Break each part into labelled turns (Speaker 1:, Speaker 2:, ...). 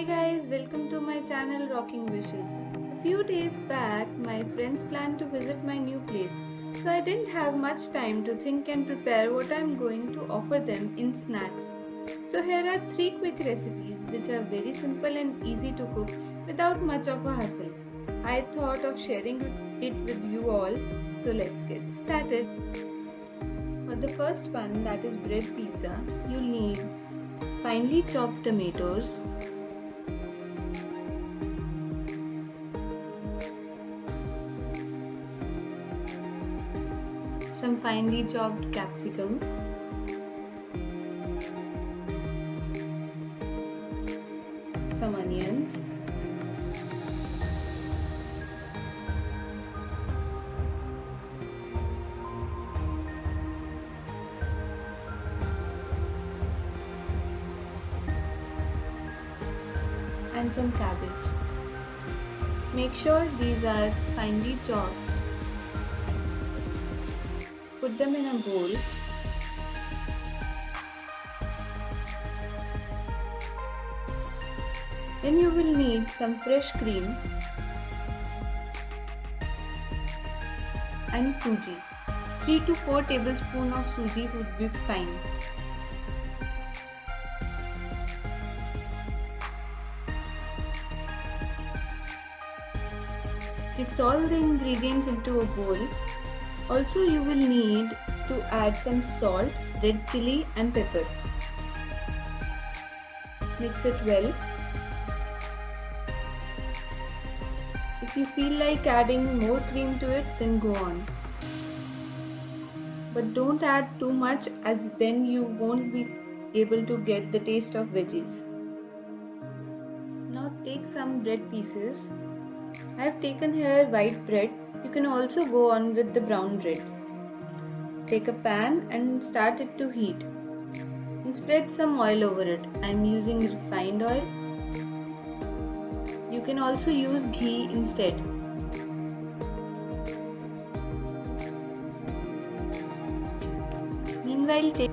Speaker 1: Hi guys, welcome to my channel Rocking Wishes. A few days back, my friends planned to visit my new place, so I didn't have much time to think and prepare what I'm going to offer them in snacks. So here are 3 quick recipes which are very simple and easy to cook without much of a hustle. I thought of sharing it with you all, so let's get started. For the first one, that is bread pizza, you'll need finely chopped tomatoes, some finely chopped capsicum, some onions, and some cabbage. Make sure these are finely chopped. Put them in a bowl. Then you will need some fresh cream and suji. 3 to 4 tablespoons of suji would be fine. Mix all the ingredients into a bowl. Also, you will need to add some salt, red chili and pepper. Mix it well. If you feel like adding more cream to it, then go on. But don't add too much, as then you won't be able to get the taste of veggies. Now take some bread pieces. I have taken here white bread. You can also go on with the brown bread. Take a pan and start it to heat. And spread some oil over it. I am using refined oil. You can also use ghee instead. Meanwhile, take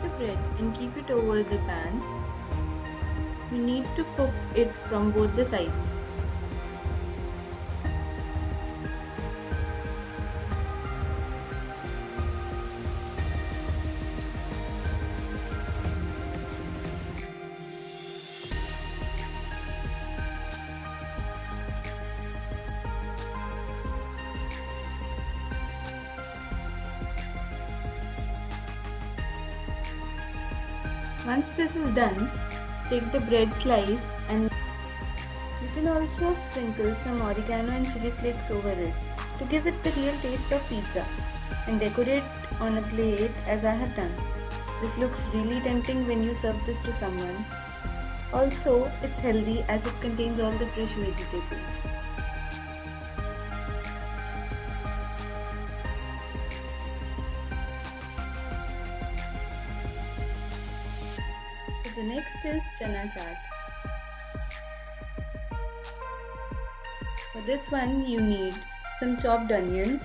Speaker 1: the bread and keep it over the pan. You need to cook it from both the sides. Once this is done, take the bread slice and you can also sprinkle some oregano and chili flakes over it to give it the real taste of pizza, and decorate on a plate as I have done. This looks really tempting when you serve this to someone. Also, it's healthy as it contains all the fresh vegetables. The next is Chana Chaat. For this one, you need some chopped onions,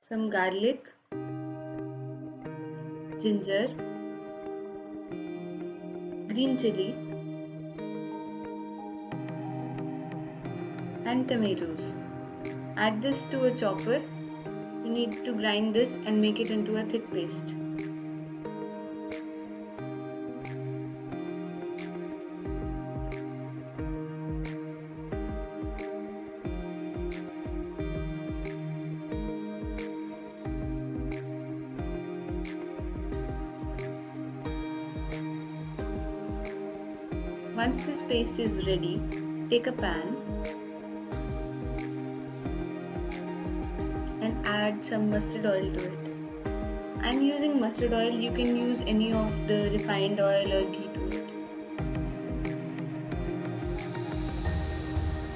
Speaker 1: some garlic, ginger, green chili, and tomatoes. Add this to a chopper. You need to grind this and make it into a thick paste. Once this paste is ready, take a pan and add some mustard oil to it. I'm using mustard oil, you can use any of the refined oil or ghee to it.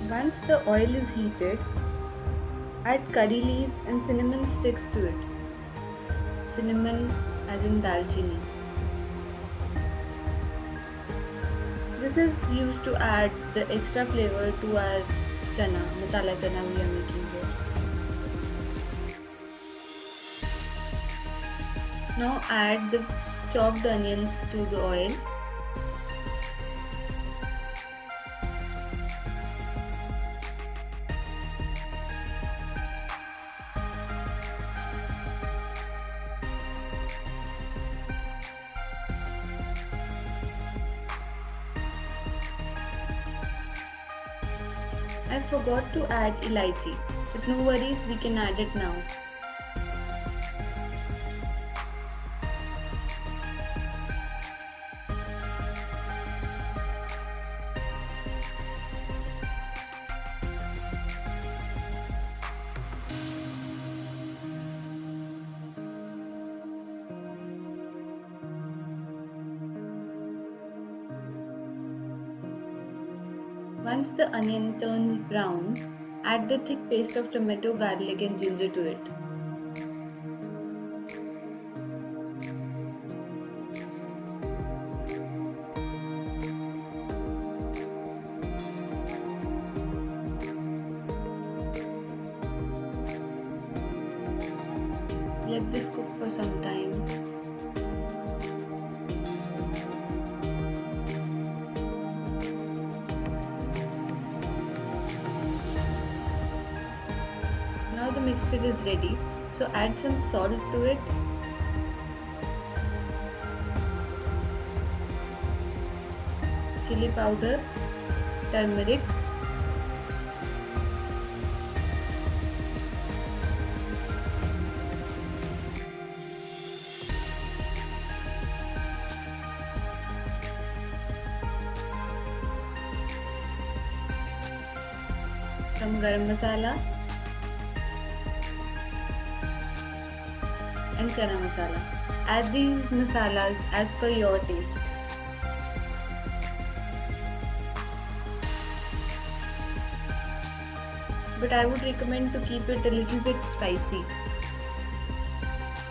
Speaker 1: Once the oil is heated, Add curry leaves and cinnamon sticks to it. Cinnamon as in dalchini. This is used to add the extra flavor to our chana, masala chana we are making here. Now add the chopped onions to the oil. I forgot to add elaichi, but no worries, we can add it now. Once the onion turns brown, add the thick paste of tomato, garlic and ginger to it. Let this cook for some time. Now the mixture is ready, so add some salt to it. Chili powder, turmeric, some garam masala and chana masala. Add these masalas as per your taste. But I would recommend to keep it a little bit spicy,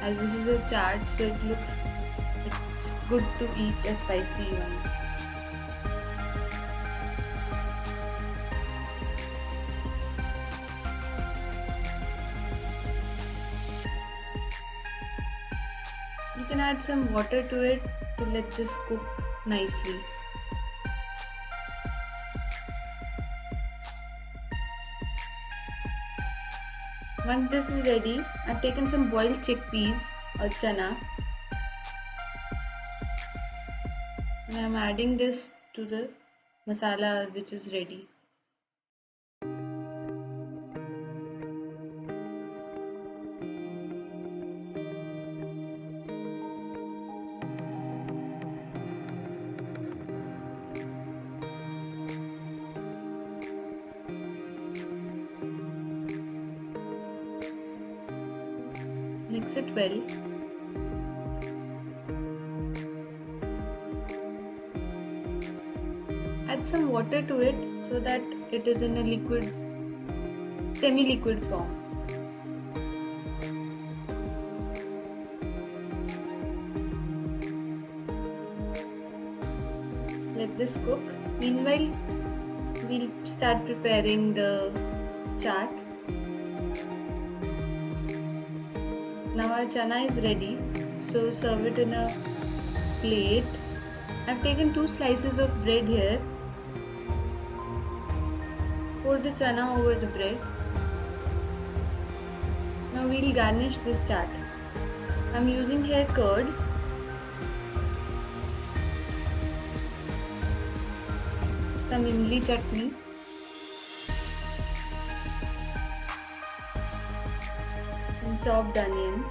Speaker 1: as this is a chaat, so it's good to eat a spicy one. You can add some water to it to let this cook nicely. Once this is ready, I've taken some boiled chickpeas or chana and I'm adding this to the masala which is ready. Mix it well. Add some water to it so that it is in a liquid, semi-liquid form. Let this cook. Meanwhile, we'll start preparing the chaat. Now our chana is ready, so serve it in a plate. I've taken 2 slices of bread here. Pour the chana over the bread. Now we'll garnish this chaat. I'm using here curd. Some imli chutney. Chopped onions,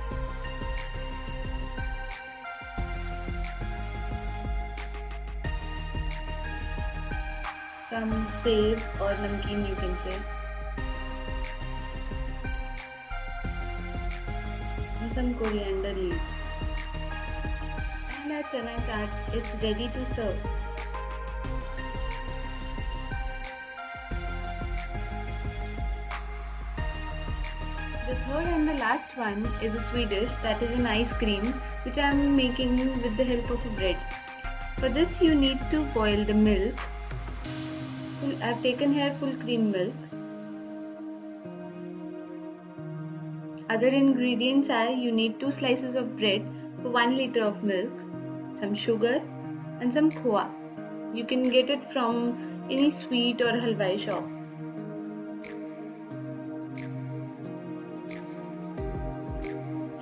Speaker 1: some save or namkeen you can say, and some coriander leaves. And our chana chaat is ready to serve. The third and the last one is a sweet dish, that is an ice cream, which I am making with the help of a bread. For this you need to boil the milk. I have taken here full cream milk. Other ingredients are you need 2 slices of bread for 1 liter of milk, some sugar and some khoa. You can get it from any sweet or halwai shop.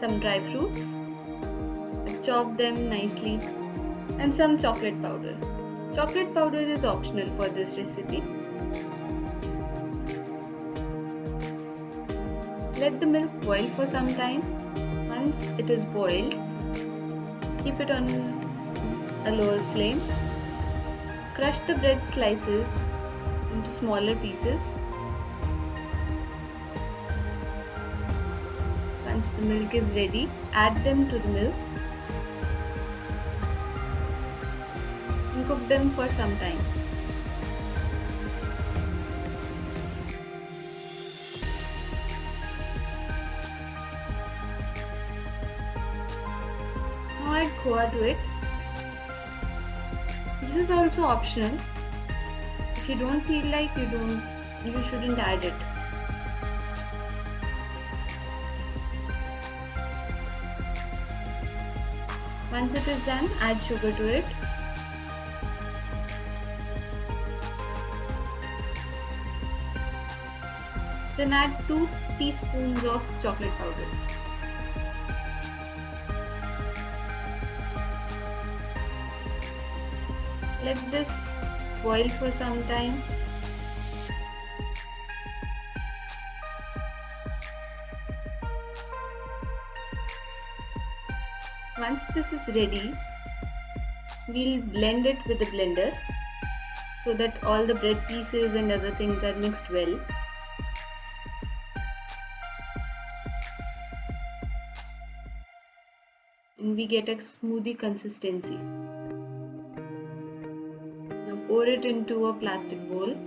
Speaker 1: Some dry fruits, chop them nicely, and some chocolate powder. Chocolate powder is optional for this recipe. Let the milk boil for some time. Once it is boiled, keep it on a lower flame. Crush the bread slices into smaller pieces. Once the milk is ready, add them to the milk and cook them for some time. Now add khoa to it. This is also optional. If you don't feel like you shouldn't add it. Once it is done, add sugar to it. Then add 2 teaspoons of chocolate powder. Let this boil for some time. Once this is ready, we'll blend it with a blender so that all the bread pieces and other things are mixed well. And we get a smoothie consistency. Now pour it into a plastic bowl.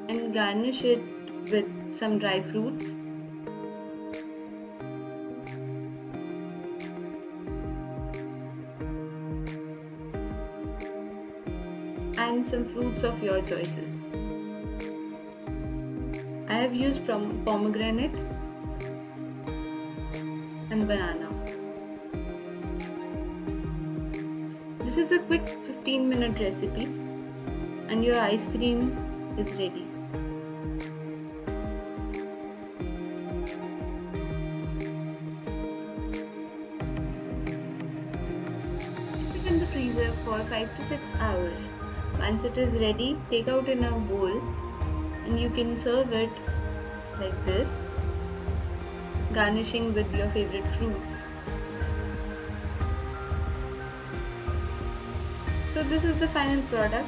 Speaker 1: And garnish it with some dry fruits. And some fruits of your choices. I have used pomegranate and banana. This is a quick 15-minute recipe and your ice cream is ready. Keep it in the freezer for 5 to 6 hours. Once it is ready, take out in a bowl and you can serve it like this, garnishing with your favorite fruits. So this is the final product.